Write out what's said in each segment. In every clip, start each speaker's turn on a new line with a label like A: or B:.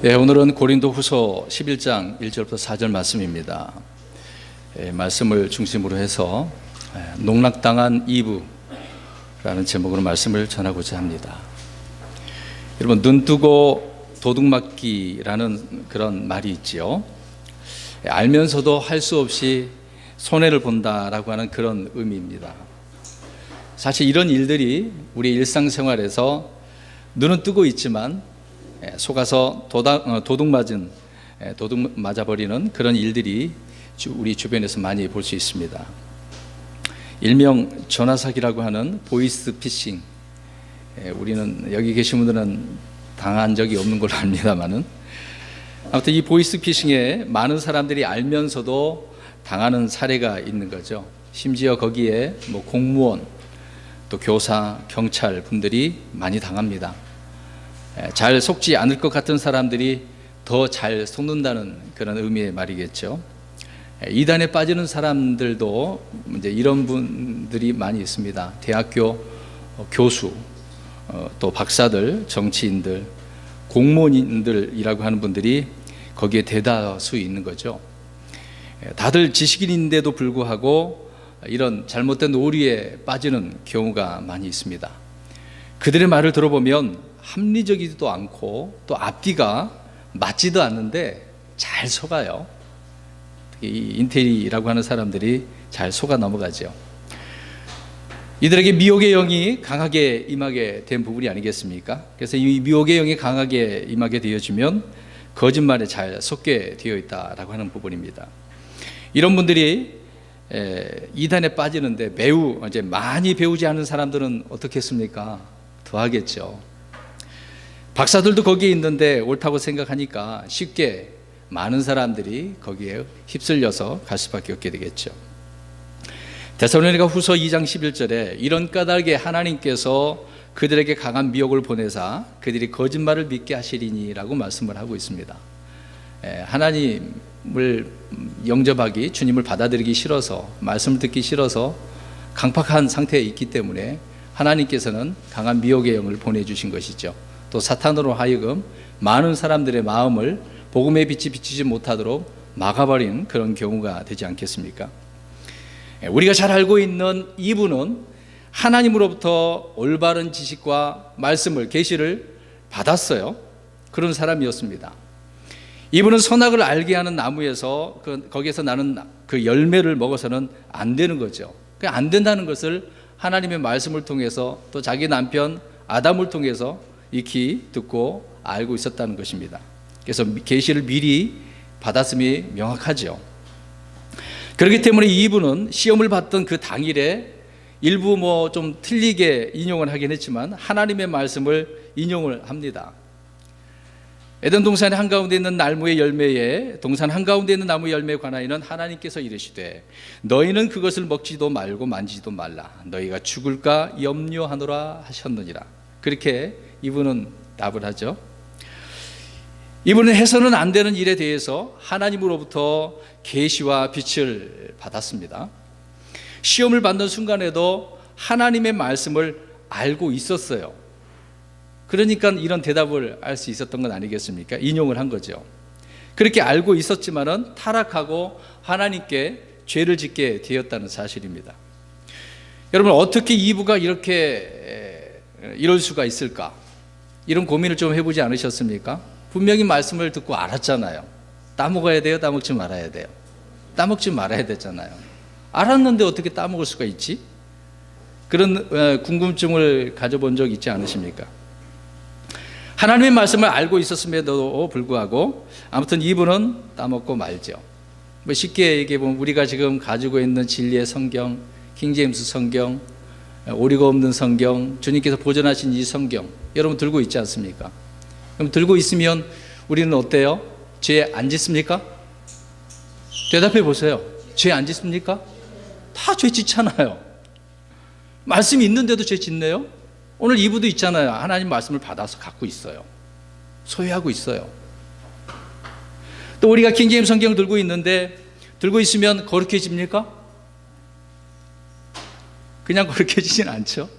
A: 오늘은 고린도후서 11장 1절부터 4절 말씀입니다. 말씀을 중심으로 해서 농락당한 이브라는 제목으로 말씀을 전하고자 합니다. 여러분, 눈 뜨고 도둑맞기라는 그런 말이 있지요. 알면서도 할 수 없이 손해를 본다라고 하는 그런 의미입니다. 사실 이런 일들이 우리 일상생활에서 눈은 뜨고 있지만 속아서 도둑 맞아버리는 그런 일들이 우리 주변에서 많이 볼 수 있습니다. 일명 전화사기라고 하는 보이스 피싱, 우리는 여기 계신 분들은 당한 적이 없는 걸로 압니다만은, 아무튼 이 보이스 피싱에 많은 사람들이 알면서도 당하는 사례가 있는 거죠. 심지어 거기에 공무원, 또 교사, 경찰 분들이 많이 당합니다. 잘 속지 않을 것 같은 사람들이 더 잘 속는다는 그런 의미의 말이겠죠. 이단에 빠지는 사람들도 이제 이런 분들이 많이 있습니다. 대학교 교수, 또 박사들, 정치인들, 공무원인들이라고 하는 분들이 거기에 대다수 있는 거죠. 다들 지식인인데도 불구하고 이런 잘못된 오류에 빠지는 경우가 많이 있습니다. 그들의 말을 들어보면 합리적이지도 않고 또 앞뒤가 맞지도 않는데 잘 속아요. 특히 이 인테리라고 하는 사람들이 잘 속아 넘어가죠. 이들에게 미혹의 영이 강하게 임하게 된 부분이 아니겠습니까? 그래서 이 미혹의 영이 강하게 임하게 되어지면 거짓말에 잘 속게 되어 있다라고 하는 부분입니다. 이런 분들이 이단에 빠지는데 매우 이제 많이 배우지 않은 사람들은 어떻게 했습니까? 더 하겠죠. 박사들도 거기에 있는데 옳다고 생각하니까 쉽게 많은 사람들이 거기에 휩쓸려서 갈 수밖에 없게 되겠죠. 데살로니가 후서 2장 11절에 이런 까닭에 하나님께서 그들에게 강한 미혹을 보내사 그들이 거짓말을 믿게 하시리니라고 말씀을 하고 있습니다. 하나님을 영접하기, 주님을 받아들이기 싫어서, 말씀을 듣기 싫어서 강팍한 상태에 있기 때문에 하나님께서는 강한 미혹의 영을 보내주신 것이죠. 또 사탄으로 하여금 많은 사람들의 마음을 복음의 빛이 비치지 못하도록 막아버린 그런 경우가 되지 않겠습니까? 우리가 잘 알고 있는 이브는 하나님으로부터 올바른 지식과 말씀을, 계시를 받았어요. 그런 사람이었습니다. 이브는 선악을 알게 하는 나무에서 거기에서 나는 그 열매를 먹어서는 안 되는 거죠. 안 된다는 것을 하나님의 말씀을 통해서 또 자기 남편 아담을 통해서 익히 듣고 알고 있었다는 것입니다. 그래서 계시를 미리 받았음이 명확하죠. 그렇기 때문에 이브는 시험을 받던 그 당일에 일부 좀 틀리게 인용을 하긴 했지만 하나님의 말씀을 인용을 합니다. 에덴 동산의 한가운데 있는 나무의 열매에, 동산 한가운데 있는 나무 열매에 관하여는 하나님께서 이르시되 너희는 그것을 먹지도 말고 만지지도 말라. 너희가 죽을까 염려하노라 하셨느니라. 그렇게 이분은 답을 하죠. 이분은 해서는 안 되는 일에 대해서 하나님으로부터 계시와 빛을 받았습니다. 시험을 받는 순간에도 하나님의 말씀을 알고 있었어요. 그러니까 이런 대답을 할 수 있었던 건 아니겠습니까? 인용을 한 거죠. 그렇게 알고 있었지만은 타락하고 하나님께 죄를 짓게 되었다는 사실입니다. 여러분, 어떻게 이브가 이렇게 이럴 수가 있을까? 이런 고민을 좀 해보지 않으셨습니까? 분명히 말씀을 듣고 알았잖아요. 따먹어야 돼요? 따먹지 말아야 돼요? 따먹지 말아야 되잖아요. 알았는데 어떻게 따먹을 수가 있지? 그런 궁금증을 가져본 적 있지 않으십니까? 하나님의 말씀을 알고 있었음에도 불구하고 아무튼 이분은 따먹고 말죠. 쉽게 얘기해보면 우리가 지금 가지고 있는 진리의 성경, 킹제임스 성경, 오류가 없는 성경, 주님께서 보존하신 이 성경, 여러분 들고 있지 않습니까? 그럼 들고 있으면 우리는 어때요? 죄 안 짓습니까? 대답해 보세요. 죄 안 짓습니까? 다 죄 짓잖아요. 말씀이 있는데도 죄 짓네요? 오늘 이브도 있잖아요. 하나님 말씀을 받아서 갖고 있어요. 소유하고 있어요. 또 우리가 킹제임스 성경을 들고 있는데 들고 있으면 거룩해집니까? 그냥 거룩해지진 않죠.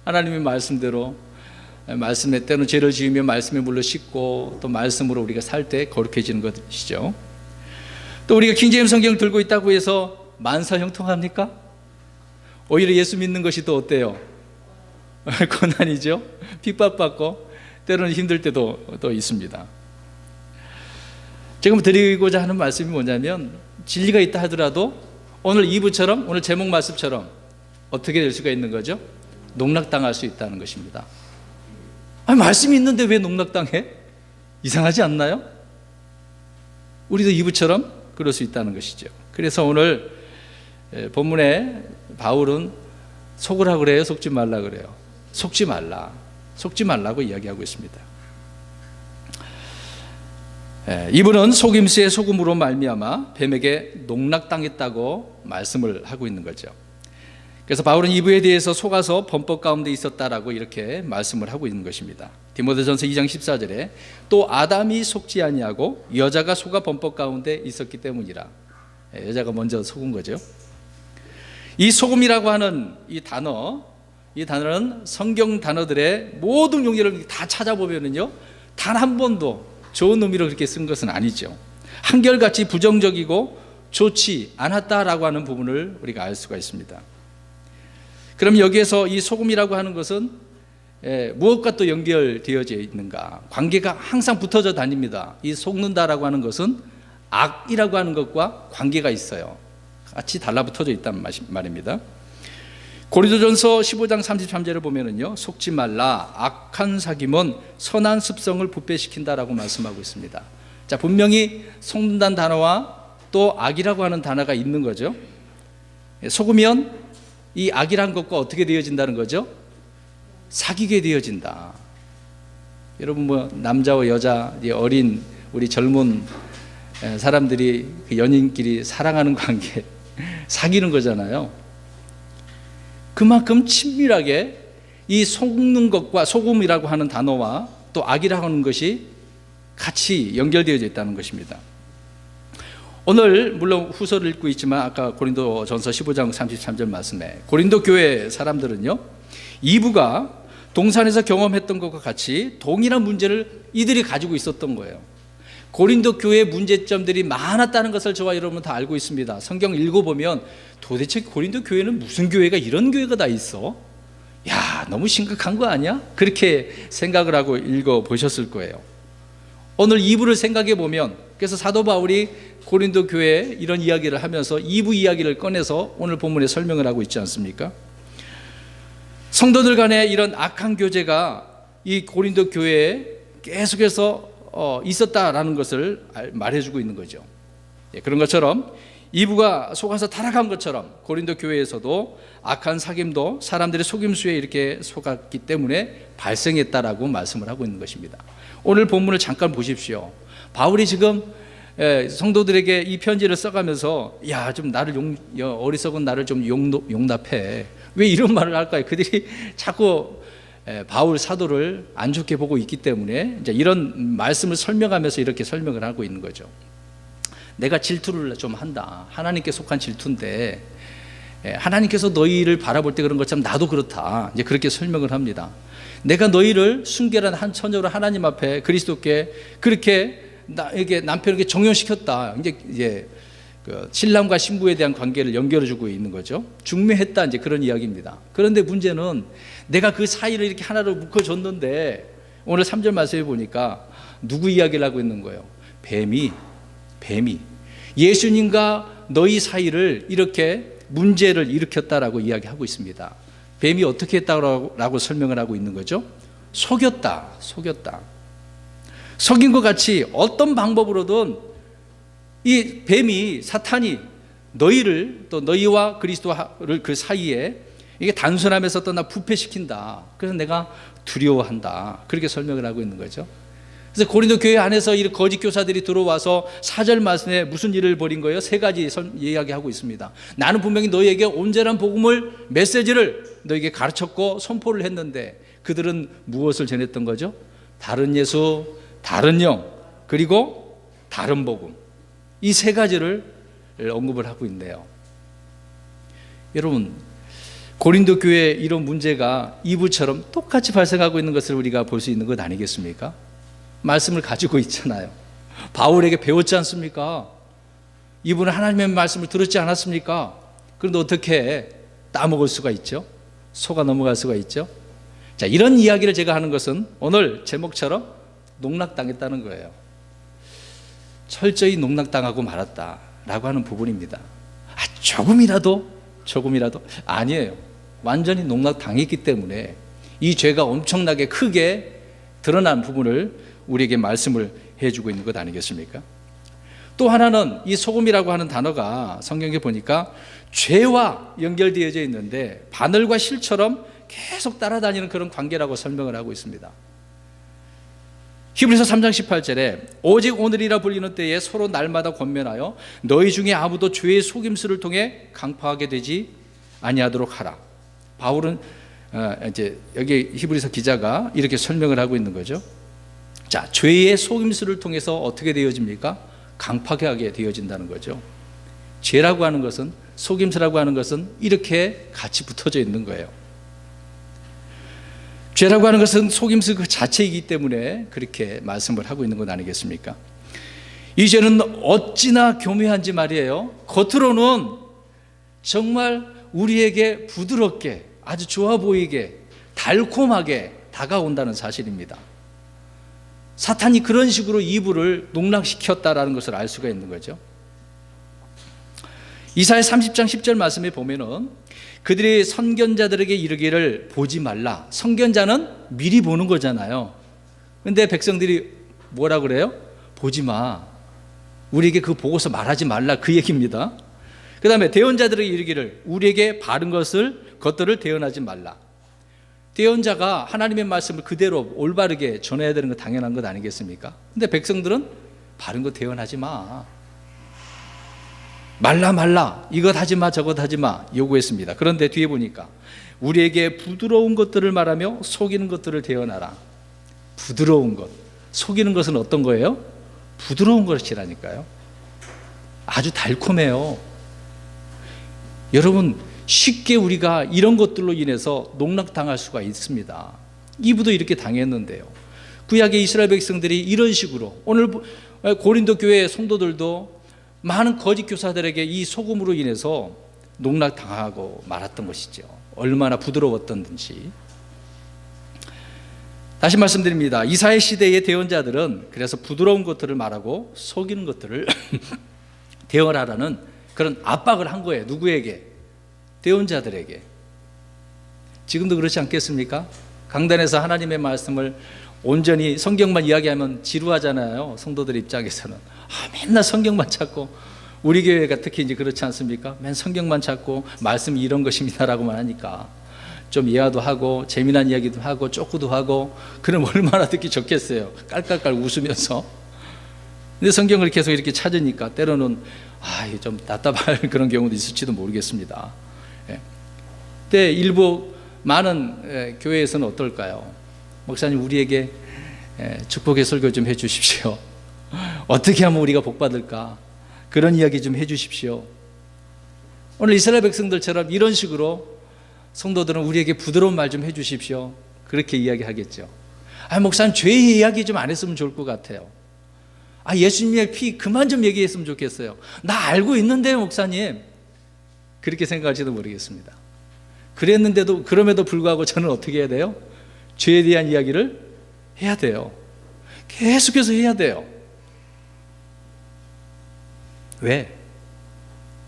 A: 하나님의 말씀대로 말씀에 때는 죄를 지으면 말씀에 물로 씻고 또 말씀으로 우리가 살 때 거룩해지는 것이죠. 또 우리가 킹제임스 성경을 들고 있다고 해서 만사형통합니까? 오히려 예수 믿는 것이 또 어때요? 고난이죠. 핍박받고 때로는 힘들 때도 또 있습니다. 지금 드리고자 하는 말씀이 뭐냐면, 진리가 있다 하더라도 오늘 2부처럼, 오늘 제목 말씀처럼 어떻게 될 수가 있는 거죠? 농락당할 수 있다는 것입니다. 말씀이 있는데 왜 농락당해? 이상하지 않나요? 우리도 2부처럼 그럴 수 있다는 것이죠. 그래서 오늘 본문에 바울은 속으라 그래요? 속지 말라 그래요? 속지 말라. 속지 말라고 이야기하고 있습니다. 이분은 속임수의 속음으로 말미암아 뱀에게 농락당했다고 말씀을 하고 있는 거죠. 그래서 바울은 이브에 대해서 속아서 범법 가운데 있었다라고 이렇게 말씀을 하고 있는 것입니다. 디모데전서 2장 14절에 또 아담이 속지 아니하고 여자가 속아 범법 가운데 있었기 때문이라. 여자가 먼저 속은 거죠. 이 속음이라고 하는 이 단어는 성경 단어들의 모든 용어를 다 찾아보면요, 단 한 번도 좋은 의미로 그렇게 쓴 것은 아니죠. 한결같이 부정적이고 좋지 않았다라고 하는 부분을 우리가 알 수가 있습니다. 그럼 여기에서 이 속음이라고 하는 것은 무엇과 또 연결되어져 있는가? 관계가 항상 붙어져 다닙니다. 이 속는다라고 하는 것은 악이라고 하는 것과 관계가 있어요. 같이 달라붙어져 있단 말입니다. 고린도전서 15장 33절을 보면은요, 속지 말라, 악한 사귐은 선한 습성을 부패시킨다라고 말씀하고 있습니다. 자, 분명히 속는다는 단어와 또 악이라고 하는 단어가 있는 거죠. 속으면 이 악이란 것과 어떻게 되어진다는 거죠? 사귀게 되어진다. 여러분, 뭐 남자와 여자, 어린 우리 젊은 사람들이 그 연인끼리 사랑하는 관계, 사귀는 거잖아요. 그만큼 친밀하게 이 속는 것과, 속음이라고 하는 단어와 또 악이라고 하는 것이 같이 연결되어져 있다는 것입니다. 오늘 물론 후서를 읽고 있지만 아까 고린도전서 15장 33절 말씀에 고린도 교회 사람들은요, 이브가 동산에서 경험했던 것과 같이 동일한 문제를 이들이 가지고 있었던 거예요. 고린도 교회의 문제점들이 많았다는 것을 저와 여러분은 다 알고 있습니다. 성경 읽어보면 도대체 고린도 교회는 무슨 교회가 이런 교회가 다 있어? 야, 너무 심각한 거 아니야? 그렇게 생각을 하고 읽어보셨을 거예요. 오늘 2부를 생각해 보면, 그래서 사도 바울이 고린도 교회에 이런 이야기를 하면서 2부 이야기를 꺼내서 오늘 본문에 설명을 하고 있지 않습니까? 성도들 간에 이런 악한 교제가 이 고린도 교회에 계속해서 있었다라는 것을 말해주고 있는 거죠. 그런 것처럼 2부가 속아서 타락한 것처럼 고린도 교회에서도 악한 사귐도 사람들의 속임수에 이렇게 속았기 때문에 발생했다라고 말씀을 하고 있는 것입니다. 오늘 본문을 잠깐 보십시오. 바울이 지금 성도들에게 이 편지를 써가면서, 야, 좀 나를 어리석은 나를 좀 용납해. 왜 이런 말을 할까요? 그들이 자꾸 바울 사도를 안 좋게 보고 있기 때문에 이제 이런 말씀을 설명하면서 이렇게 설명을 하고 있는 거죠. 내가 질투를 좀 한다. 하나님께 속한 질투인데 하나님께서 너희를 바라볼 때 그런 것처럼 나도 그렇다. 이제 그렇게 설명을 합니다. 내가 너희를 순결한 한 처녀로 하나님 앞에 그리스도께 그렇게 나에게 남편에게 정형시켰다. 이제 그 신랑과 신부에 대한 관계를 연결해주고 있는 거죠. 중매했다. 이제 그런 이야기입니다. 그런데 문제는 내가 그 사이를 이렇게 하나로 묶어줬는데 오늘 3절 말씀에 보니까 누구 이야기를 하고 있는 거예요? 뱀이 예수님과 너희 사이를 이렇게 문제를 일으켰다라고 이야기하고 있습니다. 뱀이 어떻게 했다고 설명을 하고 있는 거죠? 속였다. 속인 것 같이 어떤 방법으로든 이 뱀이, 사탄이 너희를, 또 너희와 그리스도를 그 사이에 이게 단순함에서 떠나 부패시킨다. 그래서 내가 두려워한다. 그렇게 설명을 하고 있는 거죠. 그래서 고린도 교회 안에서 이 거짓 교사들이 들어와서 4절 말씀에 무슨 일을 벌인 거예요? 3가지 이야기하고 있습니다. 나는 분명히 너희에게 온전한 복음을, 메시지를 너희에게 가르쳤고 선포를 했는데 그들은 무엇을 전했던 거죠? 다른 예수, 다른 영, 그리고 다른 복음. 이 3가지를 언급을 하고 있네요. 여러분, 고린도 교회 이런 문제가 이부처럼 똑같이 발생하고 있는 것을 우리가 볼 수 있는 것 아니겠습니까? 말씀을 가지고 있잖아요. 바울에게 배웠지 않습니까? 이분은 하나님의 말씀을 들었지 않았습니까? 그런데 어떻게 따먹을 수가 있죠? 속아 넘어갈 수가 있죠? 자, 이런 이야기를 제가 하는 것은 오늘 제목처럼 농락당했다는 거예요. 철저히 농락당하고 말았다라고 하는 부분입니다. 조금이라도 아니에요. 완전히 농락당했기 때문에 이 죄가 엄청나게 크게 드러난 부분을 우리에게 말씀을 해주고 있는 것 아니겠습니까? 또 하나는 이 소금이라고 하는 단어가 성경에 보니까 죄와 연결되어져 있는데 바늘과 실처럼 계속 따라다니는 그런 관계라고 설명을 하고 있습니다. 히브리서 3장 18절에 오직 오늘이라 불리는 때에 서로 날마다 권면하여 너희 중에 아무도 죄의 속임수를 통해 강파하게 되지 아니하도록 하라. 바울은 이제 여기 히브리서 기자가 이렇게 설명을 하고 있는 거죠. 자, 죄의 속임수를 통해서 어떻게 되어집니까? 강파하게 되어진다는 거죠. 죄라고 하는 것은, 속임수라고 하는 것은 이렇게 같이 붙어져 있는 거예요. 죄라고 하는 것은 속임수 그 자체이기 때문에 그렇게 말씀을 하고 있는 것 아니겠습니까? 이 죄는 어찌나 교묘한지 말이에요. 겉으로는 정말 우리에게 부드럽게, 아주 좋아 보이게, 달콤하게 다가온다는 사실입니다. 사탄이 그런 식으로 이브를 농락시켰다라는 것을 알 수가 있는 거죠. 이사야 30장 10절 말씀에 보면은 그들이 선견자들에게 이르기를 보지 말라. 선견자는 미리 보는 거잖아요. 근데 백성들이 뭐라 그래요? 보지 마. 우리에게 그 보고서 말하지 말라, 그 얘기입니다. 그 다음에 대언자들에게 이르기를 우리에게 바른 것들을 대언하지 말라. 대언자가 하나님의 말씀을 그대로 올바르게 전해야 되는 거 당연한 것 아니겠습니까? 근데 백성들은 바른 거 대언하지 마. 말라 이것 하지 마 저것 하지 마 요구했습니다. 그런데 뒤에 보니까 우리에게 부드러운 것들을 말하며 속이는 것들을 대언하라. 부드러운 것, 속이는 것은 어떤 거예요? 부드러운 것이라니까요. 아주 달콤해요. 여러분, 쉽게 우리가 이런 것들로 인해서 농락당할 수가 있습니다. 이브도 이렇게 당했는데요. 구약의 이스라엘 백성들이 이런 식으로, 오늘 고린도 교회 성도들도 많은 거짓 교사들에게 이 소금으로 인해서 농락당하고 말았던 것이죠. 얼마나 부드러웠던지. 다시 말씀드립니다. 이사야 시대의 대언자들은 그래서 부드러운 것들을 말하고 속이는 것들을 대언하라는 그런 압박을 한 거예요. 누구에게? 대언자들에게. 지금도 그렇지 않겠습니까? 강단에서 하나님의 말씀을 온전히 성경만 이야기하면 지루하잖아요. 성도들 입장에서는. 맨날 성경만 찾고, 우리 교회가 특히 이제 그렇지 않습니까? 맨 성경만 찾고 말씀이 이런 것입니다라고만 하니까 좀 이해도 하고 재미난 이야기도 하고 쪼꾸도 하고, 그럼 얼마나 듣기 좋겠어요. 깔깔깔 웃으면서. 근데 성경을 계속 이렇게 찾으니까 때로는 좀 답답할 그런 경우도 있을지도 모르겠습니다. 근데 일부 많은 교회에서는 어떨까요? 목사님, 우리에게 축복의 설교 좀 해주십시오. 어떻게 하면 우리가 복받을까? 그런 이야기 좀 해주십시오. 오늘 이스라엘 백성들처럼 이런 식으로 성도들은 우리에게 부드러운 말 좀 해주십시오. 그렇게 이야기하겠죠. 목사님, 죄의 이야기 좀 안 했으면 좋을 것 같아요. 예수님의 피 그만 좀 얘기했으면 좋겠어요. 나 알고 있는데요, 목사님. 그렇게 생각할지도 모르겠습니다. 그랬는데도, 그럼에도 불구하고 저는 어떻게 해야 돼요? 죄에 대한 이야기를 해야 돼요. 계속해서 해야 돼요. 왜?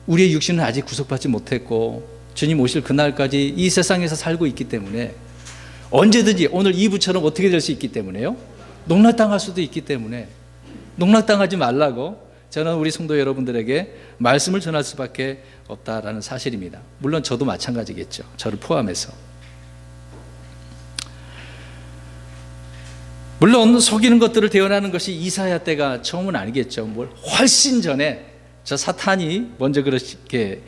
A: 우리의 육신은 아직 구속받지 못했고 주님 오실 그날까지 이 세상에서 살고 있기 때문에, 언제든지 오늘 이브처럼 어떻게 될 수 있기 때문에요? 농락당할 수도 있기 때문에 농락당하지 말라고 저는 우리 성도 여러분들에게 말씀을 전할 수밖에 없다라는 사실입니다. 물론 저도 마찬가지겠죠. 저를 포함해서. 물론 속이는 것들을 대언하는 것이 이사야 때가 처음은 아니겠죠. 훨씬 전에 저 사탄이 먼저 그렇게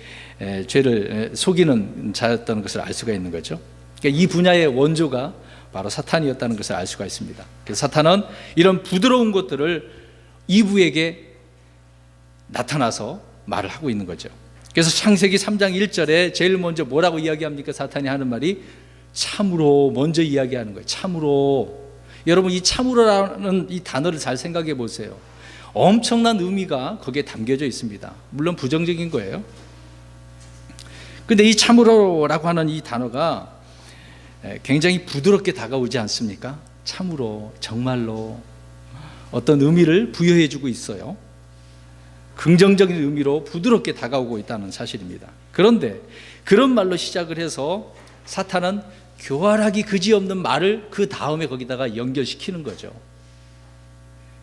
A: 죄를 속이는 자였다는 것을 알 수가 있는 거죠. 그러니까 이 분야의 원조가 바로 사탄이었다는 것을 알 수가 있습니다. 그래서 사탄은 이런 부드러운 것들을 이브에게 나타나서 말을 하고 있는 거죠. 그래서 창세기 3장 1절에 제일 먼저 뭐라고 이야기합니까? 사탄이 하는 말이 참으로 먼저 이야기하는 거예요. 참으로. 여러분, 이 참으로라는 이 단어를 잘 생각해 보세요. 엄청난 의미가 거기에 담겨져 있습니다. 물론 부정적인 거예요. 근데 이 참으로라고 하는 이 단어가 굉장히 부드럽게 다가오지 않습니까? 참으로, 정말로 어떤 의미를 부여해 주고 있어요. 긍정적인 의미로 부드럽게 다가오고 있다는 사실입니다. 그런데 그런 말로 시작을 해서 사탄은 교활하기 그지없는 말을 그 다음에 거기다가 연결시키는 거죠.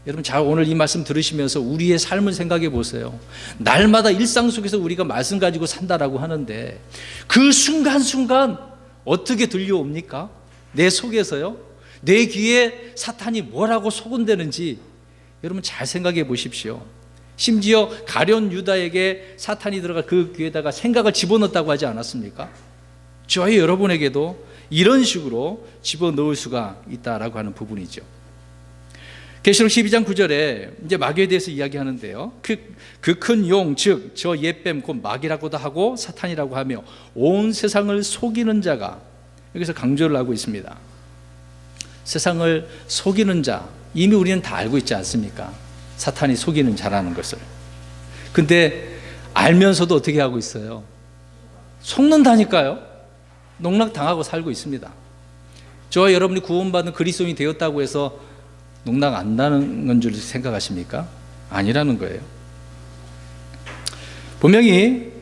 A: 여러분, 잘 오늘 이 말씀 들으시면서 우리의 삶을 생각해 보세요. 날마다 일상 속에서 우리가 말씀 가지고 산다라고 하는데 그 순간순간 어떻게 들려옵니까? 내 속에서요. 내 귀에 사탄이 뭐라고 소근대는지 여러분 잘 생각해 보십시오. 심지어 가룟 유다에게 사탄이 들어가 그 귀에다가 생각을 집어넣었다고 하지 않았습니까? 저희 여러분에게도 이런 식으로 집어넣을 수가 있다라고 하는 부분이죠. 계시록 12장 9절에 이제 마귀에 대해서 이야기하는데요. 그 큰 용, 즉 저 옛뱀 곧 마귀라고도 하고 사탄이라고 하며 온 세상을 속이는 자가, 여기서 강조를 하고 있습니다. 세상을 속이는 자, 이미 우리는 다 알고 있지 않습니까? 사탄이 속이는 자라는 것을. 근데 알면서도 어떻게 하고 있어요? 속는다니까요. 농락당하고 살고 있습니다. 저와 여러분이 구원받은 그리스도인이 되었다고 해서 농락 안 나는 건 줄 생각하십니까? 아니라는 거예요. 분명히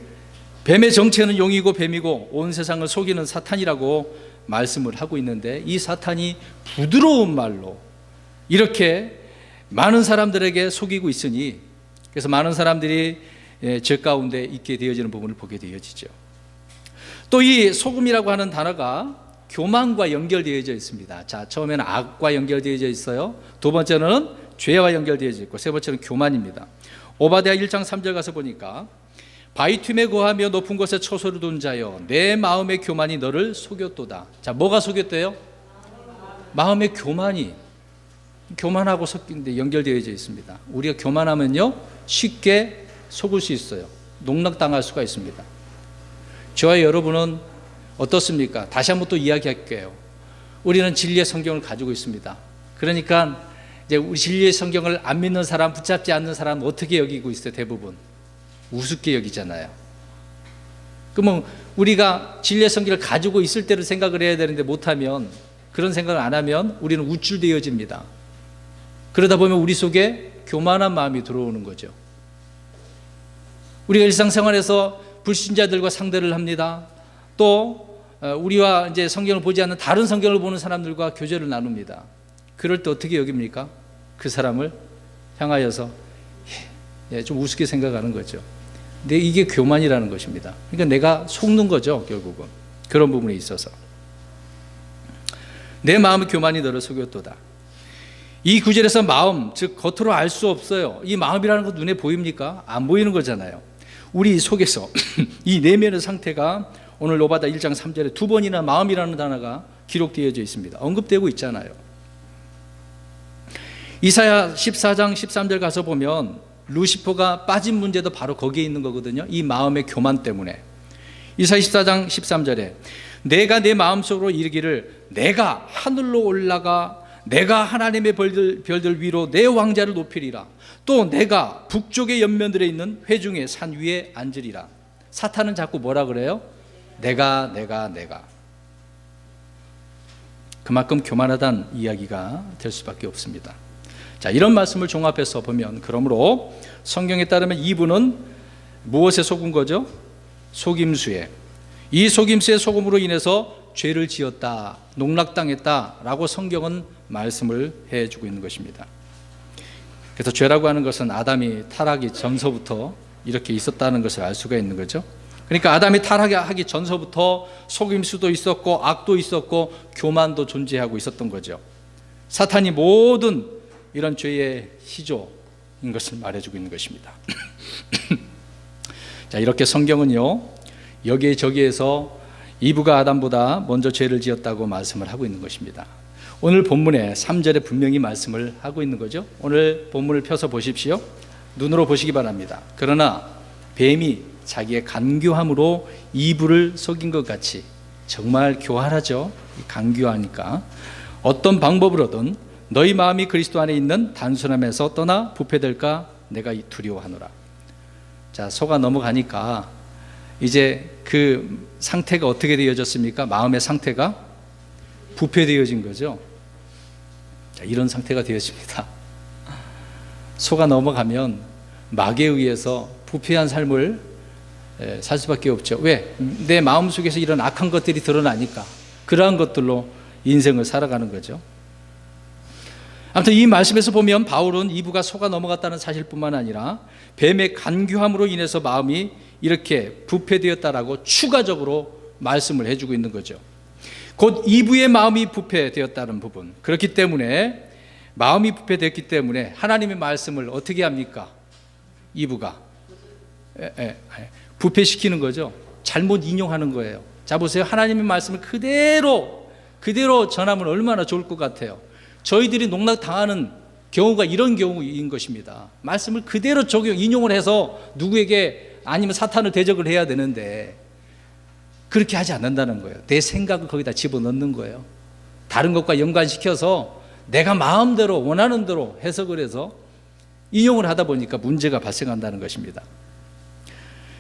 A: 뱀의 정체는 용이고 뱀이고 온 세상을 속이는 사탄이라고 말씀을 하고 있는데, 이 사탄이 부드러운 말로 이렇게 많은 사람들에게 속이고 있으니, 그래서 많은 사람들이 죄 가운데 있게 되어지는 부분을 보게 되어지죠. 또 이 속음이라고 하는 단어가 교만과 연결되어져 있습니다. 자, 처음에는 악과 연결되어져 있어요. 두 번째는 죄와 연결되어져 있고, 세 번째는 교만입니다. 오바댜 1장 3절 가서 보니까 바위 틈에 거하며 높은 곳에 처소를 둔 자여 내 마음의 교만이 너를 속였도다. 자, 뭐가 속였대요? 마음의 교만이, 교만하고 섞인데 연결되어져 있습니다. 우리가 교만하면요 쉽게 속을 수 있어요. 농락당할 수가 있습니다. 저와 여러분은 어떻습니까? 다시 한번 또 이야기할게요. 우리는 진리의 성경을 가지고 있습니다. 그러니까 이제 우리 진리의 성경을 안 믿는 사람, 붙잡지 않는 사람은 어떻게 여기고 있어요? 대부분 우습게 여기잖아요. 그러면 우리가 진리의 성경을 가지고 있을 때를 생각을 해야 되는데 못하면, 그런 생각을 안 하면 우리는 우쭐되어집니다. 그러다 보면 우리 속에 교만한 마음이 들어오는 거죠. 우리가 일상생활에서 불신자들과 상대를 합니다. 또 우리와 이제 성경을 보지 않는 다른 성경을 보는 사람들과 교제를 나눕니다. 그럴 때 어떻게 여깁니까? 그 사람을 향하여서 좀 우습게 생각하는 거죠. 근데 이게 교만이라는 것입니다. 그러니까 내가 속는 거죠, 결국은. 그런 부분에 있어서. 내 마음의 교만이 너를 속였도다. 이 구절에서 마음, 즉 겉으로 알 수 없어요. 이 마음이라는 것 눈에 보입니까? 안 보이는 거잖아요. 우리 속에서 이 내면의 상태가 오늘 오바댜 1장 3절에 두 번이나 마음이라는 단어가 기록되어져 있습니다. 언급되고 있잖아요. 이사야 14장 13절 가서 보면 루시퍼가 빠진 문제도 바로 거기에 있는 거거든요. 이 마음의 교만 때문에. 이사야 14장 13절에 내가 내 마음속으로 이르기를 내가 하늘로 올라가 내가 하나님의 별들 위로 내 왕자를 높이리라. 또 내가 북쪽의 연면들에 있는 회중의 산 위에 앉으리라. 사탄은 자꾸 뭐라 그래요? 내가. 그만큼 교만하다는 이야기가 될 수밖에 없습니다. 자, 이런 말씀을 종합해서 보면, 그러므로 성경에 따르면 이분은 무엇에 속은 거죠? 속임수에. 이 속임수의 속음으로 인해서 죄를 지었다, 농락당했다라고 성경은 말씀을 해주고 있는 것입니다. 그래서 죄라고 하는 것은 아담이 타락하기 전서부터 이렇게 있었다는 것을 알 수가 있는 거죠. 그러니까 아담이 타락하기 전서부터 속임수도 있었고 악도 있었고 교만도 존재하고 있었던 거죠. 사탄이 모든 이런 죄의 시조인 것을 말해주고 있는 것입니다. 자, 이렇게 성경은요 여기에 저기에서 이브가 아담보다 먼저 죄를 지었다고 말씀을 하고 있는 것입니다. 오늘 본문에 3절에 분명히 말씀을 하고 있는 거죠. 오늘 본문을 펴서 보십시오. 눈으로 보시기 바랍니다. 그러나 뱀이 자기의 간교함으로 이브를 속인 것 같이, 정말 교활하죠. 간교하니까 어떤 방법으로든 너희 마음이 그리스도 안에 있는 단순함에서 떠나 부패될까 내가 두려워하노라. 자, 속아 넘어가니까 이제 그 상태가 어떻게 되어졌습니까? 마음의 상태가 부패되어진 거죠. 자, 이런 상태가 되었습니다. 속아 넘어가면 마귀에 의해서 부패한 삶을 살 수밖에 없죠. 왜? 내 마음속에서 이런 악한 것들이 드러나니까 그러한 것들로 인생을 살아가는 거죠. 아무튼 이 말씀에서 보면 바울은 이브가 속아 넘어갔다는 사실뿐만 아니라 뱀의 간교함으로 인해서 마음이 이렇게 부패되었다라고 추가적으로 말씀을 해주고 있는 거죠. 곧 이브의 마음이 부패되었다는 부분, 그렇기 때문에 마음이 부패됐기 때문에 하나님의 말씀을 어떻게 합니까? 이브가 부패시키는 거죠. 잘못 인용하는 거예요. 자, 보세요. 하나님의 말씀을 그대로 전하면 얼마나 좋을 것 같아요. 저희들이 농락당하는 경우가 이런 경우인 것입니다. 말씀을 그대로 인용을 해서 누구에게 아니면 사탄을 대적을 해야 되는데 그렇게 하지 않는다는 거예요. 내 생각을 거기다 집어넣는 거예요. 다른 것과 연관시켜서 내가 마음대로 원하는 대로 해석을 해서 인용을 하다 보니까 문제가 발생한다는 것입니다.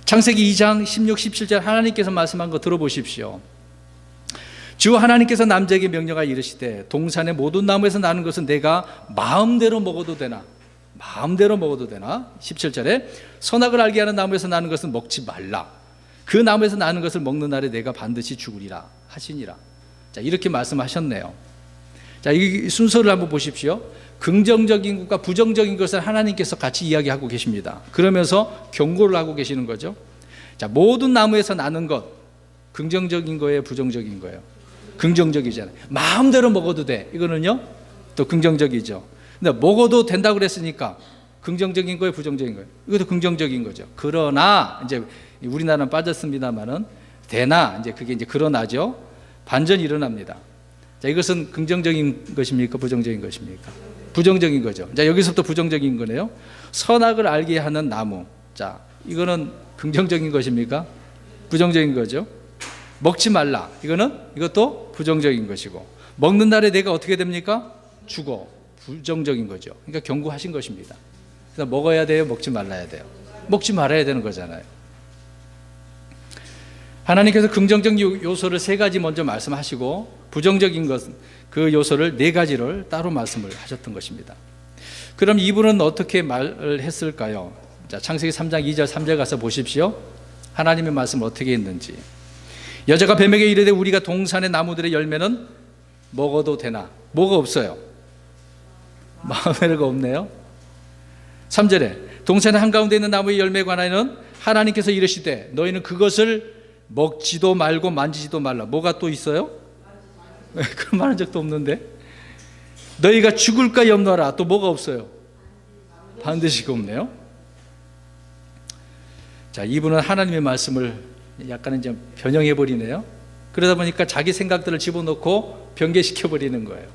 A: 창세기 2장 16, 17절 하나님께서 말씀한 거 들어보십시오. 주 하나님께서 남자에게 명령하여 이르시되 동산의 모든 나무에서 나는 것은 내가 마음대로 먹어도 되나? 마음대로 먹어도 되나? 17절에 선악을 알게 하는 나무에서 나는 것은 먹지 말라. 그 나무에서 나는 것을 먹는 날에 내가 반드시 죽으리라 하시니라. 자, 이렇게 말씀하셨네요. 자, 이 순서를 한번 보십시오. 긍정적인 것과 부정적인 것을 하나님께서 같이 이야기하고 계십니다. 그러면서 경고를 하고 계시는 거죠. 자, 모든 나무에서 나는 것, 긍정적인 거예요, 부정적인 거예요? 긍정적이잖아요. 마음대로 먹어도 돼. 이거는요, 또 긍정적이죠. 근데 먹어도 된다고 그랬으니까 긍정적인 거예요, 부정적인 거예요? 이것도 긍정적인 거죠. 그러나 이제 우리나라는 빠졌습니다만은 되나 이제 그게 이제 그러나죠. 반전이 일어납니다. 자, 이것은 긍정적인 것입니까, 부정적인 것입니까? 부정적인 거죠. 자, 여기서부터 부정적인 거네요. 선악을 알게 하는 나무. 자, 이거는 긍정적인 것입니까? 부정적인 거죠. 먹지 말라. 이것도 부정적인 것이고, 먹는 날에 내가 어떻게 됩니까? 죽어. 부정적인 거죠. 그러니까 경고하신 것입니다. 그래서 먹어야 돼요, 먹지 말아야 돼요? 먹지 말아야 되는 거잖아요. 하나님께서 긍정적 요소를 3가지 먼저 말씀하시고 부정적인 것은 그 요소를 4가지를 따로 말씀을 하셨던 것입니다. 그럼 이분은 어떻게 말을 했을까요? 자, 창세기 3장 2절 3절 가서 보십시오. 하나님의 말씀을 어떻게 했는지. 여자가 뱀에게 이르되 우리가 동산의 나무들의 열매는 먹어도 되나? 뭐가 없어요? 마음에가 없네요. 3절에 동산의 한가운데 있는 나무의 열매에 관하여는 하나님께서 이르시되 너희는 그것을 먹지도 말고 만지지도 말라. 뭐가 또 있어요? 그런 말한 적도 없는데. 너희가 죽을까 염려하라. 또 뭐가 없어요? 반드시가 없네요. 자, 이분은 하나님의 말씀을 약간 이제 변형해 버리네요. 그러다 보니까 자기 생각들을 집어넣고 변개시켜 버리는 거예요.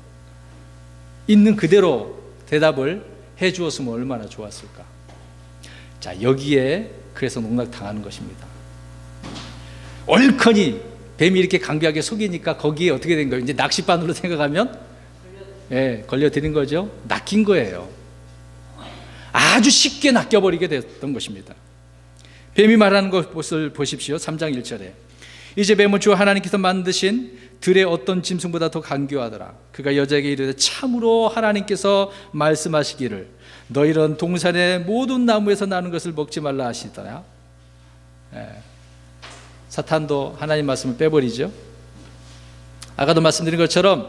A: 있는 그대로 대답을 해 주었으면 얼마나 좋았을까. 자, 여기에 그래서 농락당하는 것입니다. 얼커니 뱀이 이렇게 강비하게 속이니까 거기에 어떻게 된 거예요? 이제 낚싯바늘로 생각하면 걸려드는 거죠. 낚인 거예요. 아주 쉽게 낚여버리게 됐던 것입니다. 뱀이 말하는 것을 보십시오. 3장 1절에 이제 뱀은 주 하나님께서 만드신 들의 어떤 짐승보다 더 간교하더라. 그가 여자에게 이르되 참으로 하나님께서 말씀하시기를 너희는 동산의 모든 나무에서 나는 것을 먹지 말라 하시더라. 사탄도 하나님 말씀을 빼버리죠. 아까도 말씀드린 것처럼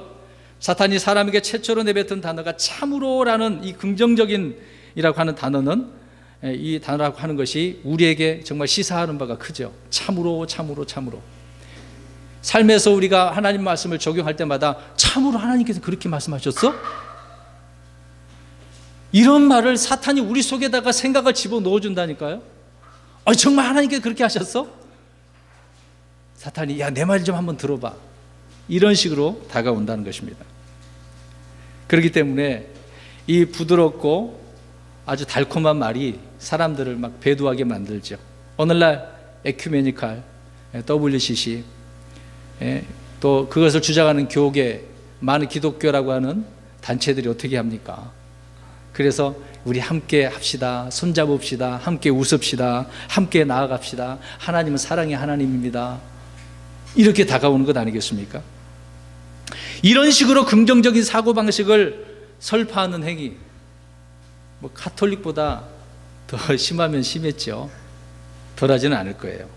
A: 사탄이 사람에게 최초로 내뱉은 단어가 참으로라는 이 긍정적인이라고 하는 단어는, 이 단어라고 하는 것이 우리에게 정말 시사하는 바가 크죠. 참으로, 참으로, 참으로. 삶에서 우리가 하나님 말씀을 적용할 때마다 참으로 하나님께서 그렇게 말씀하셨어? 이런 말을 사탄이 우리 속에다가 생각을 집어넣어준다니까요. 정말 하나님께서 그렇게 하셨어? 사탄이 야, 내 말 좀 한번 들어봐. 이런 식으로 다가온다는 것입니다. 그렇기 때문에 이 부드럽고 아주 달콤한 말이 사람들을 막 배도하게 만들죠. 오늘날 에큐메니칼, WCC, 또 그것을 주장하는 교계, 많은 기독교라고 하는 단체들이 어떻게 합니까? 그래서 우리 함께 합시다, 손잡읍시다, 함께 웃읍시다, 함께 나아갑시다, 하나님은 사랑의 하나님입니다, 이렇게 다가오는 것 아니겠습니까? 이런 식으로 긍정적인 사고방식을 설파하는 행위, 뭐 가톨릭보다 더 심하면 심했죠. 덜하지는 않을 거예요.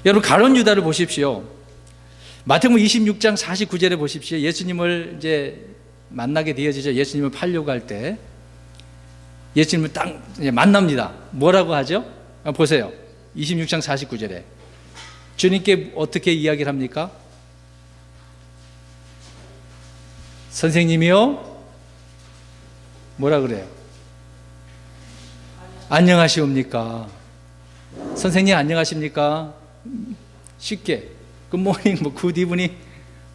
A: 여러분, 가룟 유다를 보십시오. 마태복음 26장 49절에 보십시오. 예수님을 이제 만나게 되어지죠. 예수님을 팔려고 할 때 예수님을 딱 만납니다. 뭐라고 하죠? 보세요. 26장 49절에 주님께 어떻게 이야기를 합니까? 선생님이요? 뭐라 그래요? 안녕하시옵니까? 선생님 안녕하십니까? 쉽게 굿모닝, 뭐 굿이브닝,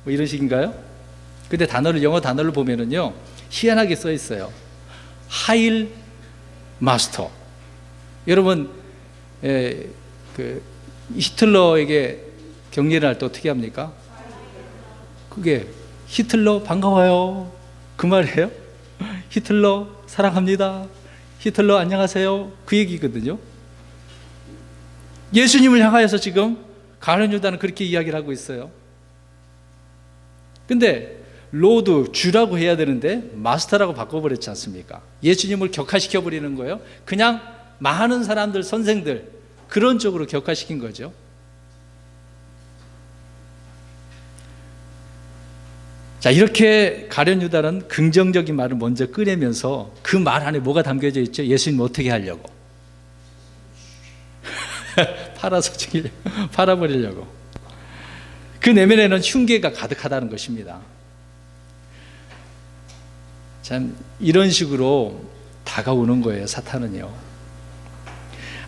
A: 뭐 이런 식인가요? 근데 영어 단어를 보면은요, 희한하게 써 있어요. 하일 마스터. 여러분, 히틀러에게 격려를 할 때 어떻게 합니까? 그게 히틀러 반가워요, 그 말이에요. 히틀러 사랑합니다, 히틀러 안녕하세요, 그 얘기거든요. 예수님을 향하여서 지금 가룟 유다는 그렇게 이야기를 하고 있어요. 근데 로드, 주라고 해야 되는데 마스터라고 바꿔버렸지 않습니까? 예수님을 격화시켜버리는 거예요. 그냥 많은 사람들, 선생들, 그런 쪽으로 격화시킨 거죠. 자, 이렇게 가룟 유다는 긍정적인 말을 먼저 꺼내면서 그 말 안에 뭐가 담겨져 있죠? 예수님 어떻게 하려고? 팔아서 죽이려고, 팔아버리려고. 그 내면에는 흉계가 가득하다는 것입니다. 참 이런 식으로 다가오는 거예요, 사탄은요.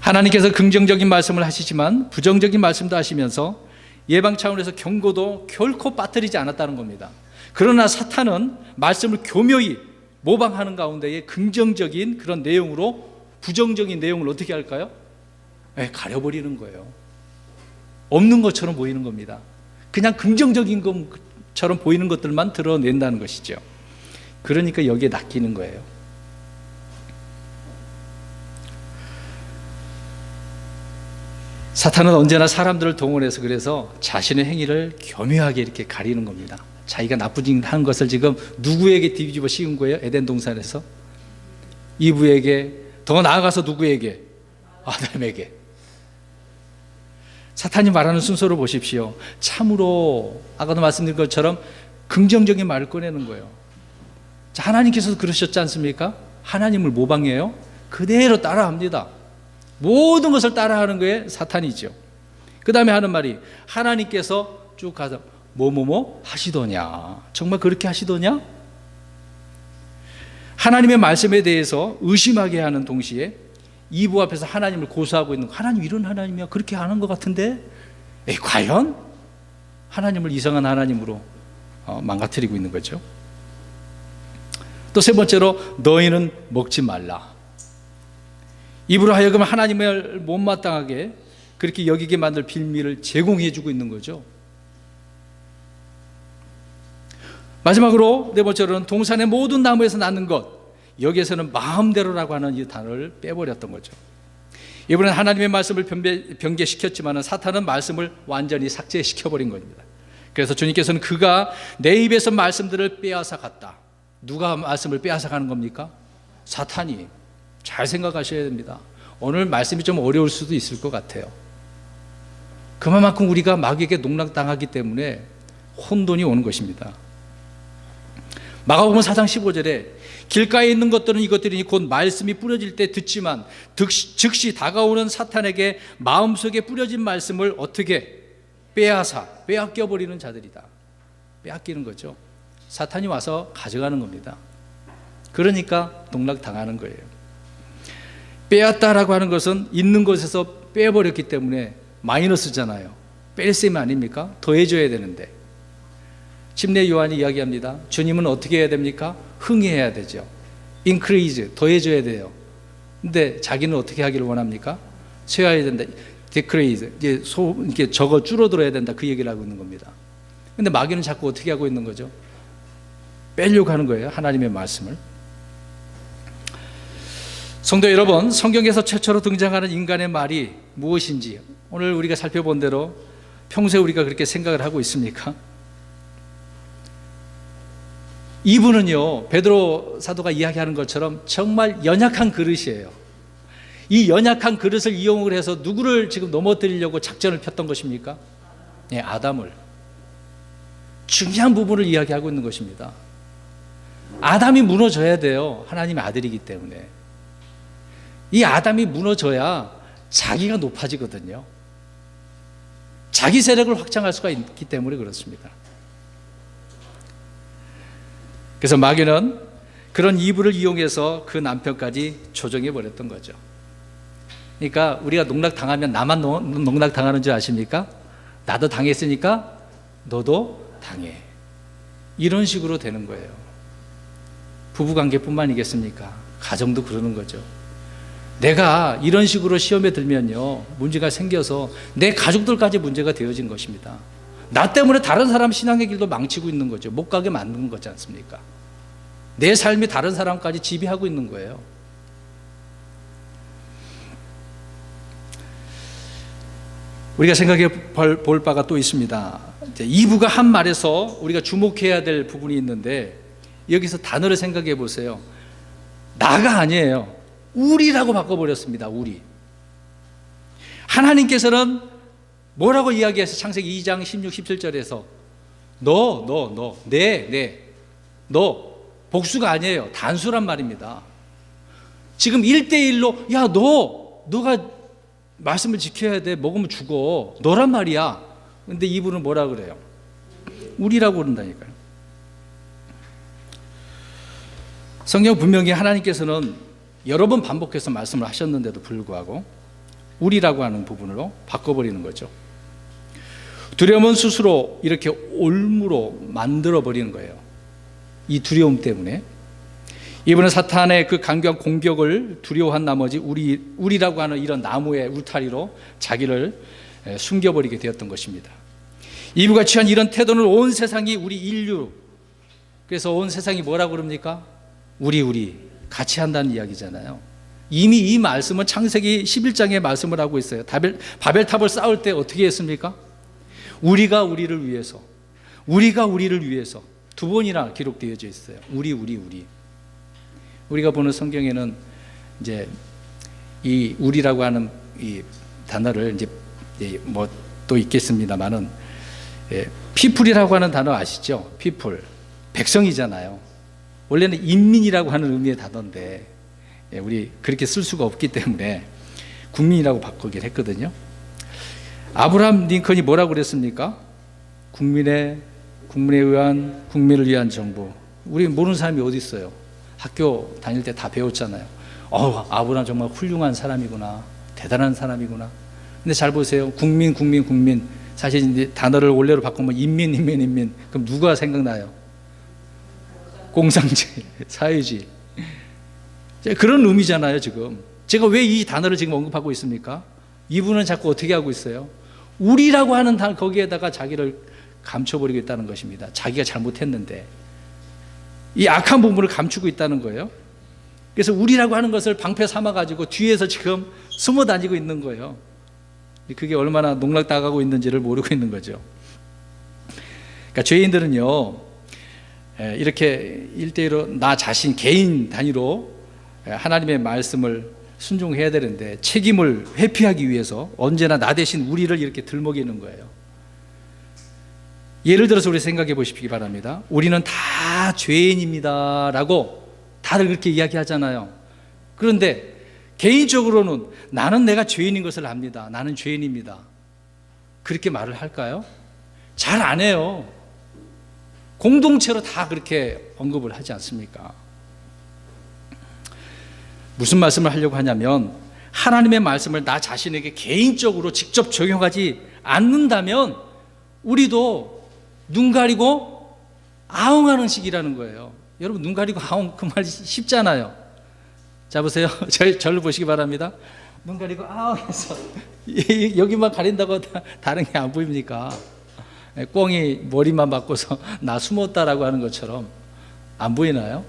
A: 하나님께서 긍정적인 말씀을 하시지만 부정적인 말씀도 하시면서 예방 차원에서 경고도 결코 빠뜨리지 않았다는 겁니다. 그러나 사탄은 말씀을 교묘히 모방하는 가운데에 긍정적인 그런 내용으로 부정적인 내용을 어떻게 할까요? 가려버리는 거예요. 없는 것처럼 보이는 겁니다. 그냥 긍정적인 것처럼 보이는 것들만 드러낸다는 것이죠. 그러니까 여기에 낚이는 거예요. 사탄은 언제나 사람들을 동원해서 그래서 자신의 행위를 교묘하게 이렇게 가리는 겁니다. 자기가 나쁜 짓 한 것을 지금 누구에게 뒤집어 씌운 거예요? 에덴 동산에서 이브에게, 더 나아가서 누구에게? 아담에게. 사탄이 말하는 순서를 보십시오. 참으로 아까도 말씀드린 것처럼 긍정적인 말을 꺼내는 거예요. 자, 하나님께서도 그러셨지 않습니까? 하나님을 모방해요. 그대로 따라합니다. 모든 것을 따라하는 게 사탄이죠. 그 다음에 하는 말이, 하나님께서 쭉 가서 뭐뭐뭐 하시더냐, 정말 그렇게 하시더냐? 하나님의 말씀에 대해서 의심하게 하는 동시에 이브 앞에서 하나님을 고소하고 있는, 하나님 이런 하나님이야, 그렇게 하는 것 같은데 과연? 하나님을 이상한 하나님으로 망가뜨리고 있는 거죠. 또 세 번째로, 너희는 먹지 말라. 입으로 하여금 하나님을 못마땅하게 그렇게 여기게 만들 빌미를 제공해 주고 있는 거죠. 마지막으로 네 번째로는, 동산의 모든 나무에서 나는 것, 여기에서는 마음대로라고 하는 이 단어를 빼버렸던 거죠. 이번엔 하나님의 말씀을 변개시켰지만 사탄은 말씀을 완전히 삭제시켜버린 겁니다. 그래서 주님께서는 그가 내 입에서 말씀들을 빼앗아 갔다. 누가 말씀을 빼앗아 가는 겁니까? 사탄이. 잘 생각하셔야 됩니다. 오늘 말씀이 좀 어려울 수도 있을 것 같아요. 그만큼 우리가 마귀에게 농락당하기 때문에 혼돈이 오는 것입니다. 마가복음 4장 15절에 길가에 있는 것들은 이것들이니 곧 말씀이 뿌려질 때 듣지만 즉시 다가오는 사탄에게 마음속에 뿌려진 말씀을 어떻게 빼앗겨버리는 자들이다. 빼앗기는 거죠. 사탄이 와서 가져가는 겁니다. 그러니까 농락당하는 거예요. 빼앗다라고 하는 것은 있는 것에서 빼버렸기 때문에 마이너스잖아요. 뺄 셈이 아닙니까? 더해줘야 되는데. 침례 요한이 이야기합니다. 주님은 어떻게 해야 됩니까? 흥해야 되죠. increase, 더해줘야 돼요. 근데 자기는 어떻게 하기를 원합니까? 쇠해야 된다. decrease, 이렇게 적어 줄어들어야 된다, 그 얘기를 하고 있는 겁니다. 근데 마귀는 자꾸 어떻게 하고 있는 거죠? 빼려고 하는 거예요, 하나님의 말씀을. 성도 여러분, 성경에서 최초로 등장하는 인간의 말이 무엇인지 오늘 우리가 살펴본 대로 평소에 우리가 그렇게 생각을 하고 있습니까? 이분은요, 베드로 사도가 이야기하는 것처럼 정말 연약한 그릇이에요. 이 연약한 그릇을 이용을 해서 누구를 지금 넘어뜨리려고 작전을 폈던 것입니까? 네, 아담을. 중요한 부분을 이야기하고 있는 것입니다. 아담이 무너져야 돼요. 하나님의 아들이기 때문에. 이 아담이 무너져야 자기가 높아지거든요. 자기 세력을 확장할 수가 있기 때문에 그렇습니다. 그래서 마귀는 그런 이불을 이용해서 그 남편까지 조종해 버렸던 거죠. 그러니까 우리가 농락당하면 나만 농락당하는 줄 아십니까? 나도 당했으니까 너도 당해. 이런 식으로 되는 거예요. 부부관계뿐만이겠습니까? 가정도 그러는 거죠. 내가 이런 식으로 시험에 들면요, 문제가 생겨서 내 가족들까지 문제가 되어진 것입니다. 나 때문에 다른 사람 신앙의 길도 망치고 있는 거죠. 못 가게 만드는 거지 않습니까? 내 삶이 다른 사람까지 지배하고 있는 거예요. 우리가 생각해 볼 바가 또 있습니다. 이브가 한 말에서 우리가 주목해야 될 부분이 있는데, 여기서 단어를 생각해 보세요. 나가 아니에요. 우리라고 바꿔버렸습니다. 우리. 하나님께서는 뭐라고 이야기해서 창세기 2장 16, 17절에서 너 복수가 아니에요. 단수란 말입니다. 지금 1대1로 야 너가 말씀을 지켜야 돼. 먹으면 죽어. 너란 말이야. 근데 이분은 뭐라 그래요? 우리라고 그런다니까요. 성경 분명히 하나님께서는 여러 번 반복해서 말씀을 하셨는데도 불구하고 우리라고 하는 부분으로 바꿔버리는 거죠. 두려움은 스스로 이렇게 올무로 만들어버리는 거예요. 이 두려움 때문에. 이분은 사탄의 그 강경한 공격을 두려워한 나머지 우리라고 하는 이런 나무의 울타리로 자기를 숨겨버리게 되었던 것입니다. 이브가 취한 이런 태도는 온 세상이, 우리 인류, 그래서 온 세상이 뭐라고 그럽니까? 우리 같이 한다는 이야기잖아요. 이미 이 말씀은 창세기 11장의 말씀을 하고 있어요. 바벨탑을 쌓을 때 어떻게 했습니까? 우리가 우리를 위해서 두 번이나 기록되어져 있어요. 우리. 우리가 보는 성경에는 이제 이 우리라고 하는 이 단어를 이제 뭐 또 있겠습니다만은, 피플이라고 하는 단어 아시죠? 피플, 백성이잖아요. 원래는 인민이라고 하는 의미의 단어인데 우리 그렇게 쓸 수가 없기 때문에 국민이라고 바꾸긴 했거든요. 아브라함 링컨이 뭐라고 그랬습니까? 국민을 위한 정부. 우리 모르는 사람이 어디 있어요? 학교 다닐 때 다 배웠잖아요. 아브라함 정말 훌륭한 사람이구나, 대단한 사람이구나. 근데 잘 보세요. 국민. 사실 이제 단어를 원래로 바꾸면 인민. 그럼 누가 생각나요? 공산주의, 사회주의. 그런 의미잖아요, 지금. 제가 왜 이 단어를 지금 언급하고 있습니까? 이분은 자꾸 어떻게 하고 있어요? 우리라고 하는 거기에다가 자기를 감춰버리겠다는 것입니다. 자기가 잘못했는데. 이 악한 부분을 감추고 있다는 거예요. 그래서 우리라고 하는 것을 방패 삼아가지고 뒤에서 지금 숨어 다니고 있는 거예요. 그게 얼마나 농락당하고 있는지를 모르고 있는 거죠. 그러니까 죄인들은요, 이렇게 1대1로 나 자신 개인 단위로 하나님의 말씀을 순종해야 되는데, 책임을 회피하기 위해서 언제나 나 대신 우리를 이렇게 들먹이는 거예요. 예를 들어서 우리 생각해 보시기 바랍니다. 우리는 다 죄인입니다 라고 다들 그렇게 이야기하잖아요. 그런데 개인적으로는 나는 내가 죄인인 것을 압니다. 나는 죄인입니다. 그렇게 말을 할까요? 잘 안 해요. 공동체로 다 그렇게 언급을 하지 않습니까? 무슨 말씀을 하려고 하냐면, 하나님의 말씀을 나 자신에게 개인적으로 직접 적용하지 않는다면 우리도 눈 가리고 아웅하는 시기라는 거예요. 여러분, 눈 가리고 아웅, 그 말 쉽잖아요. 자, 보세요. 저를 보시기 바랍니다. 눈 가리고 해서 여기만 가린다고 다른 게 안 보입니까? 꽁이 머리만 바꿔서 나 숨었다라고 하는 것처럼 안 보이나요?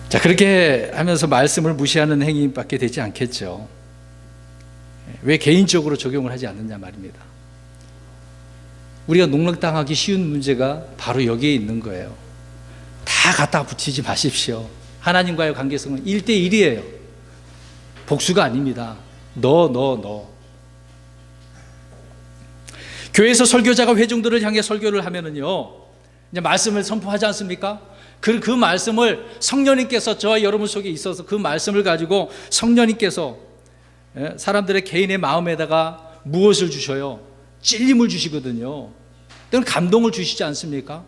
A: 자, 그렇게 하면서 말씀을 무시하는 행위밖에 되지 않겠죠. 왜 개인적으로 적용을 하지 않느냐 말입니다. 우리가 농락당하기 쉬운 문제가 바로 여기에 있는 거예요. 다 갖다 붙이지 마십시오. 하나님과의 관계성은 1대1이에요. 복수가 아닙니다. 너. 교회에서 설교자가 회중들을 향해 설교를 하면은요, 이제 말씀을 선포하지 않습니까? 그 말씀을 성령님께서 저와 여러분 속에 있어서 그 말씀을 가지고 성령님께서 사람들의 개인의 마음에다가 무엇을 주셔요? 찔림을 주시거든요. 때로는 감동을 주시지 않습니까?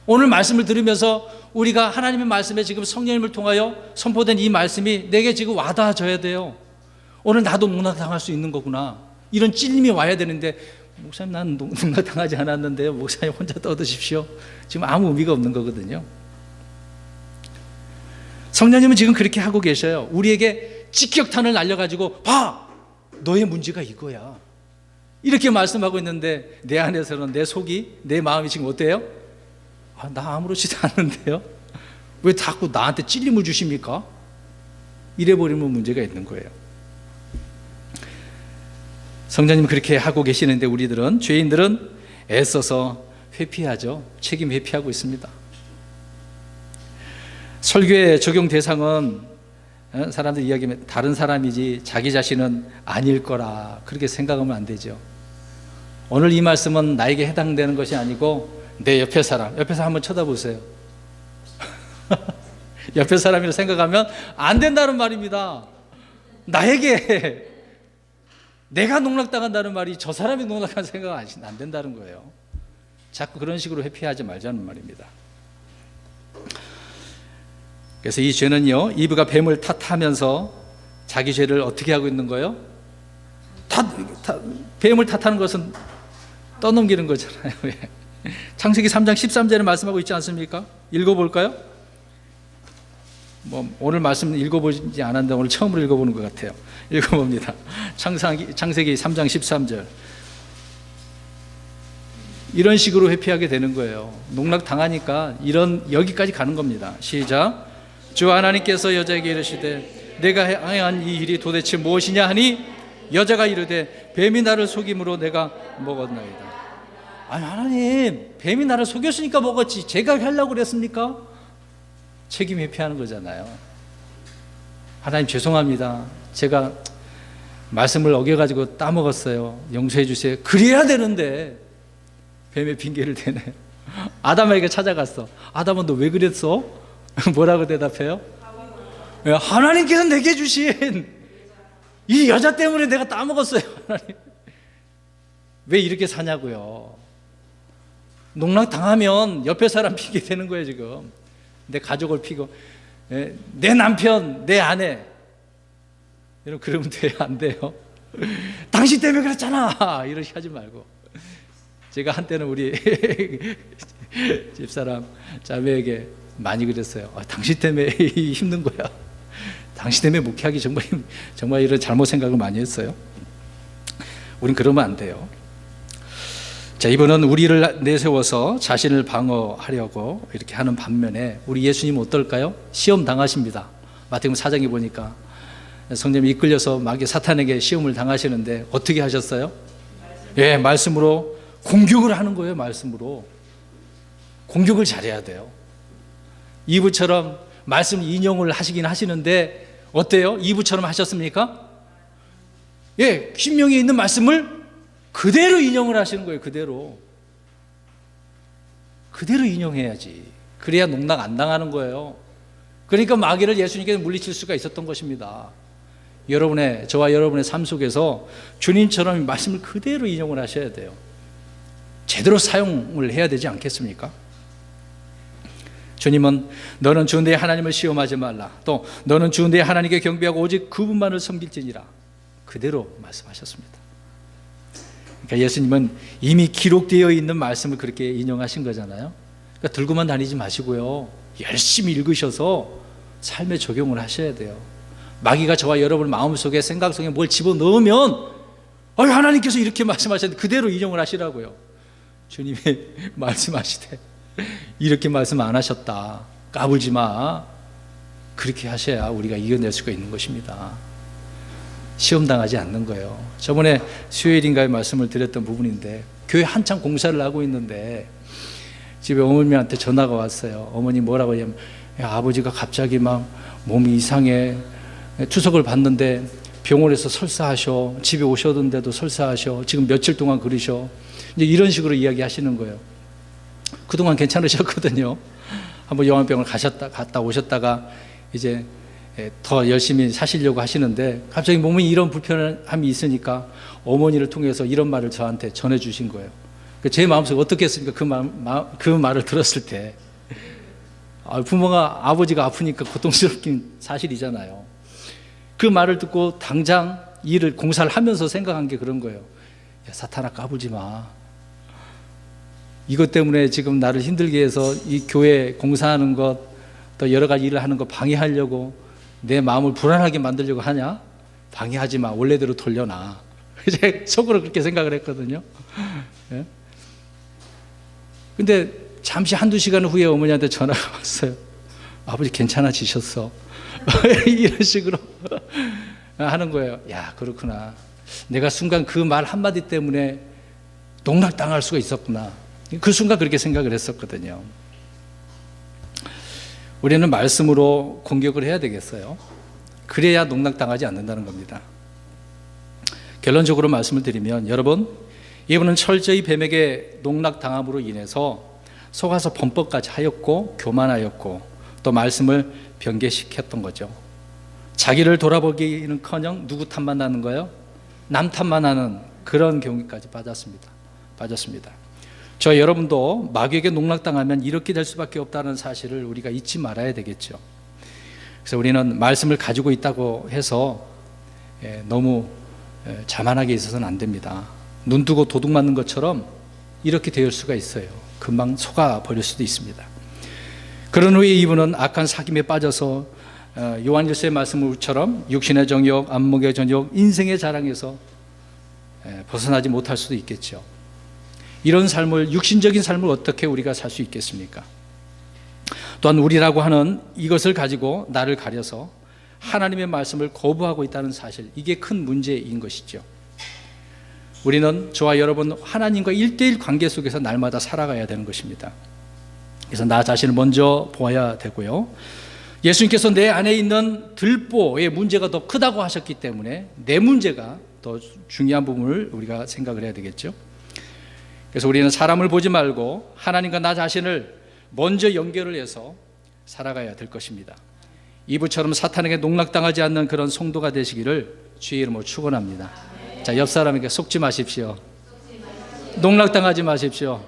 A: 오늘 말씀을 들으면서 우리가 하나님의 말씀에 지금 성령님을 통하여 선포된 이 말씀이 내게 지금 와닿아져야 돼요. 오늘 나도 농락당할 수 있는 거구나. 이런 찔림이 와야 되는데, 목사님 난 농락당하지 않았는데요, 목사님 혼자 떠드십시오. 지금 아무 의미가 없는 거거든요. 성령님은 지금 그렇게 하고 계셔요. 우리에게 직격탄을 날려가지고 봐! 너의 문제가 이거야. 이렇게 말씀하고 있는데 내 안에서는 내 속이, 내 마음이 지금 어때요? 나 아무렇지도 않는데요? 왜 자꾸 나한테 찔림을 주십니까? 이래버리면 문제가 있는 거예요. 성령님 그렇게 하고 계시는데 우리들은, 죄인들은 애써서 회피하죠. 책임 회피하고 있습니다. 설교의 적용 대상은 사람들 이야기하면 다른 사람이지 자기 자신은 아닐 거라 그렇게 생각하면 안 되죠. 오늘 이 말씀은 나에게 해당되는 것이 아니고 내 옆에 사람 한번 쳐다보세요. 옆에 사람이라고 생각하면 안 된다는 말입니다. 나에게 내가 농락당한다는 말이 저 사람이 농락한 생각 안 된다는 거예요. 자꾸 그런 식으로 회피하지 말자는 말입니다. 그래서 이 죄는요, 이브가 뱀을 탓하면서 자기 죄를 어떻게 하고 있는 거예요? 뱀을 탓하는 것은 떠넘기는 거잖아요. 창세기 3장 13절에 말씀하고 있지 않습니까? 읽어볼까요? 오늘 말씀 읽어보지 않았는데 오늘 처음으로 읽어보는 것 같아요. 읽어봅니다. 창세기 3장 13절. 이런 식으로 회피하게 되는 거예요. 농락 당하니까 여기까지 가는 겁니다. 시작. 주 하나님께서 여자에게 이르시되 내가 행한 이 일이 도대체 무엇이냐 하니 여자가 이르되 뱀이 나를 속임으로 내가 먹었나이다. 아니 하나님, 뱀이 나를 속였으니까 먹었지 제가 하려고 그랬습니까? 책임 회피하는 거잖아요. 하나님 죄송합니다. 제가 말씀을 어겨가지고 따먹었어요. 용서해 주세요. 그래야 되는데 뱀의 핑계를 대네. 아담에게 찾아갔어. 아담은 너 왜 그랬어? 뭐라고 대답해요? 하나님께서 내게 주신 이 여자 때문에 내가 따먹었어요. 하나님. 왜 이렇게 사냐고요. 농락 당하면 옆에 사람 핑계 대는 거예요. 지금 내 가족을 피고 내 남편, 내 아내, 여러분 그러면 돼요? 안 돼요? 당신 때문에 그랬잖아 이렇게 하지 말고. 제가 한때는 우리 집사람 자매에게 많이 그랬어요. 당신 때문에 힘든 거야. 당신 때문에 목회하기 정말 이런 잘못 생각을 많이 했어요. 우린 그러면 안 돼요. 자, 이번은 우리를 내세워서 자신을 방어하려고 이렇게 하는 반면에 우리 예수님은 어떨까요? 시험 당하십니다. 마태복음 4장에 보니까 성령이 이끌려서 마귀 사탄에게 시험을 당하시는데 어떻게 하셨어요? 말씀으로 공격을 하는 거예요. 말씀으로 공격을 잘해야 돼요. 이브처럼 말씀 인용을 하시긴 하시는데 어때요? 이브처럼 하셨습니까? 신명에 있는 말씀을 그대로 인용을 하시는 거예요. 그대로 인용해야지. 그래야 농락 안 당하는 거예요. 그러니까 마귀를 예수님께서 물리칠 수가 있었던 것입니다. 저와 여러분의 삶 속에서 주님처럼 말씀을 그대로 인용을 하셔야 돼요. 제대로 사용을 해야 되지 않겠습니까? 주님은 너는 주 내 하나님을 시험하지 말라. 또 너는 주 내 하나님께 경배하고 오직 그분만을 섬길지니라. 그대로 말씀하셨습니다. 그러니까 예수님은 이미 기록되어 있는 말씀을 그렇게 인용하신 거잖아요. 그러니까 들고만 다니지 마시고요. 열심히 읽으셔서 삶에 적용을 하셔야 돼요. 마귀가 저와 여러분 마음속에 생각 속에 뭘 집어넣으면 하나님께서 이렇게 말씀하셨는데 그대로 인용을 하시라고요. 주님이 말씀하시되 이렇게 말씀 안 하셨다, 까불지 마, 그렇게 하셔야 우리가 이겨낼 수가 있는 것입니다. 시험당하지 않는 거예요. 저번에 수요일인가에 말씀을 드렸던 부분인데, 교회 한창 공사를 하고 있는데 집에 어머님한테 전화가 왔어요. 어머니 뭐라고 하냐면, 아버지가 갑자기 막 몸이 이상해, 투석을 받는데 병원에서 설사하셔, 집에 오셨는데도 설사하셔, 지금 며칠 동안 그러셔, 이제 이런 식으로 이야기하시는 거예요. 그동안 괜찮으셨거든요. 한번 영안병을 갔다 오셨다가 이제 더 열심히 사시려고 하시는데 갑자기 몸에 이런 불편함이 있으니까 어머니를 통해서 이런 말을 저한테 전해주신 거예요. 제 마음속에 어떻겠습니까? 그 말을 들었을 때 부모가, 아버지가 아프니까 고통스럽긴 사실이잖아요. 그 말을 듣고 당장 일을, 공사를 하면서 생각한 게 그런 거예요. 야, 사탄아, 까불지 마. 이것 때문에 지금 나를 힘들게 해서 이 교회 공사하는 것, 또 여러 가지 일을 하는 거 방해하려고 내 마음을 불안하게 만들려고 하냐? 방해하지 마. 원래대로 돌려놔. 이제 속으로 그렇게 생각을 했거든요. 예? 근데 잠시 한두 시간 후에 어머니한테 전화가 왔어요. 아버지 괜찮아지셨어. 이런 식으로 하는 거예요. 야, 그렇구나. 내가 순간 그 말 한마디 때문에 농락당할 수가 있었구나. 그 순간 그렇게 생각을 했었거든요. 우리는 말씀으로 공격을 해야 되겠어요. 그래야 농락당하지 않는다는 겁니다. 결론적으로 말씀을 드리면, 여러분, 이분은 철저히 뱀에게 농락당함으로 인해서 속아서 범법까지 하였고 교만하였고 또 말씀을 변개시켰던 거죠. 자기를 돌아보기는커녕 누구 탓만 나는 거예요? 남 탓만 하는 그런 경우까지 빠졌습니다. 저 여러분도 마귀에게 농락당하면 이렇게 될 수밖에 없다는 사실을 우리가 잊지 말아야 되겠죠. 그래서 우리는 말씀을 가지고 있다고 해서 너무 자만하게 있어서는 안 됩니다. 눈 뜨고 도둑 맞는 것처럼 이렇게 될 수가 있어요. 금방 속아버릴 수도 있습니다. 그런 후에 이분은 악한 사귐에 빠져서 요한일서의 말씀처럼 육신의 정욕, 안목의 정욕, 인생의 자랑에서 벗어나지 못할 수도 있겠죠. 이런 삶을, 육신적인 삶을 어떻게 우리가 살 수 있겠습니까? 또한 우리라고 하는 이것을 가지고 나를 가려서 하나님의 말씀을 거부하고 있다는 사실, 이게 큰 문제인 것이죠. 우리는 저와 여러분 하나님과 1:1 관계 속에서 날마다 살아가야 되는 것입니다. 그래서 나 자신을 먼저 보아야 되고요. 예수님께서 내 안에 있는 들보의 문제가 더 크다고 하셨기 때문에 내 문제가 더 중요한 부분을 우리가 생각을 해야 되겠죠. 그래서 우리는 사람을 보지 말고 하나님과 나 자신을 먼저 연결을 해서 살아가야 될 것입니다. 이브처럼 사탄에게 농락당하지 않는 그런 성도가 되시기를 주의 이름으로 축원합니다. 자, 옆 사람에게 속지 마십시오. 농락당하지 마십시오.